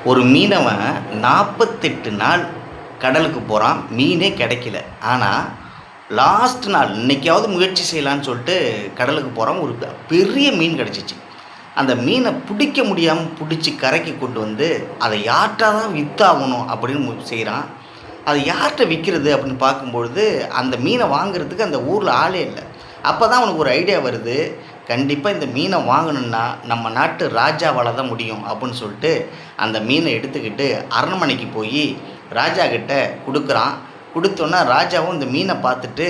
ஒரு மீனவன் 48 நாள் கடலுக்கு போகிறான், மீனே கிடைக்கல. ஆனால் லாஸ்ட் நாள் இன்றைக்காவது முயற்சி செய்யலான்னு சொல்லிட்டு கடலுக்கு போகிறான். ஒரு பெரிய மீன் கிடச்சிச்சு. அந்த மீனை பிடிக்க முடியாமல் பிடிச்சி கரைக்கு கொண்டு வந்து அதை யார்கிட்ட தான் விற்றாகணும் அப்படின்னு செய்கிறான். அதை யார்கிட்ட விற்கிறது அப்படின்னு பார்க்கும்பொழுது அந்த மீனை வாங்குறதுக்கு அந்த ஊரில் ஆளே இல்லை. அப்போ தான் அவனுக்கு ஒரு ஐடியா வருது, கண்டிப்பாக இந்த மீனை வாங்கணுன்னா நம்ம நாட்டு ராஜாவால் தான் முடியும் அப்படின்னு சொல்லிட்டு அந்த மீனை எடுத்துக்கிட்டு அரண்மனைக்கு போய் ராஜா கிட்ட கொடுக்குறான். கொடுத்தோன்னா ராஜாவும் இந்த மீனை பார்த்துட்டு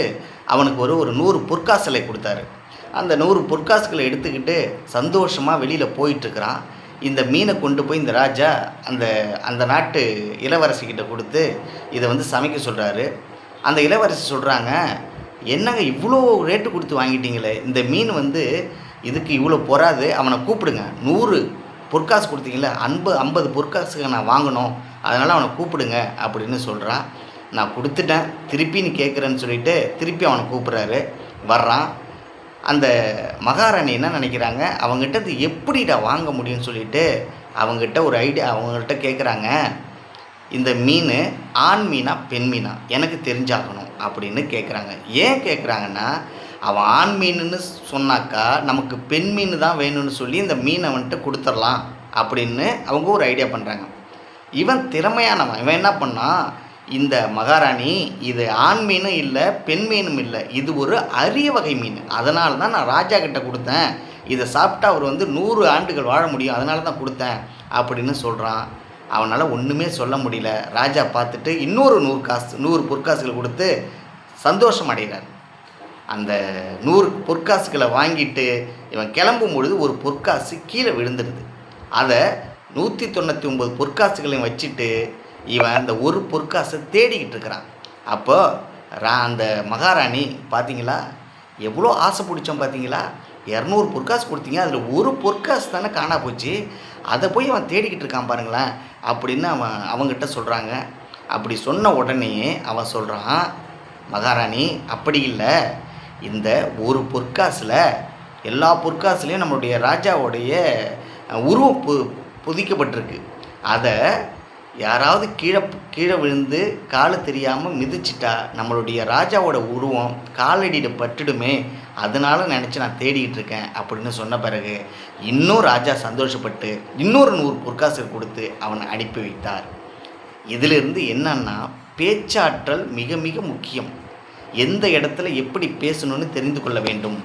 அவனுக்கு ஒரு 100 பொற்காசுகளை கொடுத்தாரு. அந்த 100 பொற்காசுகளை எடுத்துக்கிட்டு சந்தோஷமாக வெளியில் போயிட்டுருக்கிறான். இந்த மீனை கொண்டு போய் இந்த ராஜா அந்த நாட்டு இளவரசிக்கிட்ட கொடுத்து இதை சமைக்க சொல்கிறாரு. அந்த இளவரசி சொல்கிறாங்க, என்னங்க இவ்வளோ ரேட்டு கொடுத்து வாங்கிட்டீங்களே, இந்த மீன் இதுக்கு இவ்வளோ பொறாது, அவனை கூப்பிடுங்க. 100 பொற்காசு கொடுத்தீங்களே, 50 பொற்காசுக்கு நான் வாங்கணும், அதனால் அவனை கூப்பிடுங்க அப்படின்னு சொல்கிறான். நான் கொடுத்துட்டேன், திருப்பி நீ கேட்குறேன்னு சொல்லிவிட்டு திருப்பி அவனை கூப்பிட்றாரு. வர்றான். அந்த மகாராணி என்ன நினைக்கிறாங்க, அவங்ககிட்ட இது எப்படிடா வாங்க முடியும்னு சொல்லிட்டு அவங்ககிட்ட ஒரு ஐடியா அவங்கள்ட்ட கேட்குறாங்க, இந்த மீன் ஆண் மீனா பெண் மீனா எனக்கு தெரிஞ்சாகணும் அப்படின்னு கேட்குறாங்க. ஏன் கேட்குறாங்கன்னா, அவன் ஆண் மீனுன்னு சொன்னாக்கா நமக்கு பெண் மீன் தான் வேணும்னு சொல்லி இந்த மீனை கொடுத்துடலாம் அப்படின்னு அவங்க ஒரு ஐடியா பண்ணுறாங்க. இவன் திறமையானவன். இவன் என்ன பண்ணான், இந்த மகாராணி இது ஆண் மீனும் இல்லை பெண் மீனும் இல்லை, இது ஒரு அரிய வகை மீன், அதனால தான் நான் ராஜா கிட்ட கொடுத்தேன், இதை சாப்பிட்டா அவர் 100 ஆண்டுகள் வாழ முடியும், அதனால தான் கொடுத்தேன் அப்படின்னு சொல்கிறான். அவனால் ஒன்றுமே சொல்ல முடியல. ராஜா பார்த்துட்டு இன்னொரு 100 பொற்காசுகள் கொடுத்து சந்தோஷம் அடைகிறார். அந்த 100 பொற்காசுகளை வாங்கிட்டு இவன் கிளம்பும் பொழுது ஒரு பொற்காசு கீழே விழுந்துடுது. அதை 199 பொற்காசுகளையும் வச்சுட்டு இவன் அந்த ஒரு பொற்காசை தேடிக்கிட்டு இருக்கிறான். அப்போது அந்த மகாராணி, பார்த்தீங்களா எவ்வளோ ஆசை பிடிச்சோம், பார்த்தீங்களா 200 பொற்காசு கொடுத்தீங்க, அதில் ஒரு பொற்காசு தானே காணா போச்சு, அதை போய் அவன் தேடிக்கிட்டு இருக்கான் பாருங்களேன் அப்படின்னு அவங்ககிட்ட சொல்கிறாங்க. அப்படி சொன்ன உடனே அவன் சொல்கிறான், மகாராணி அப்படி இல்லை, இந்த ஒரு பொற்காசில் எல்லா பொற்காசுலேயும் நம்மளுடைய ராஜாவுடைய உருவம் பொதிக்கப்பட்டிருக்கு, அதை யாராவது கீழே விழுந்து காலை தெரியாமல் மிதிச்சிட்டா நம்மளுடைய ராஜாவோட உருவம் காலடியில் பட்டுடுமே, அதனால் நினச்சி நான் தேடிக்கிட்டு இருக்கேன் அப்படின்னு சொன்ன பிறகு இன்னும் ராஜா சந்தோஷப்பட்டு இன்னொரு 100 பொற்காசு கொடுத்து அவனை அனுப்பி வைத்தார். இதிலிருந்து என்னன்னா, பேச்சாற்றல் மிக மிக முக்கியம். எந்த இடத்துல எப்படி பேசணும்னு தெரிந்து கொள்ள வேண்டும்.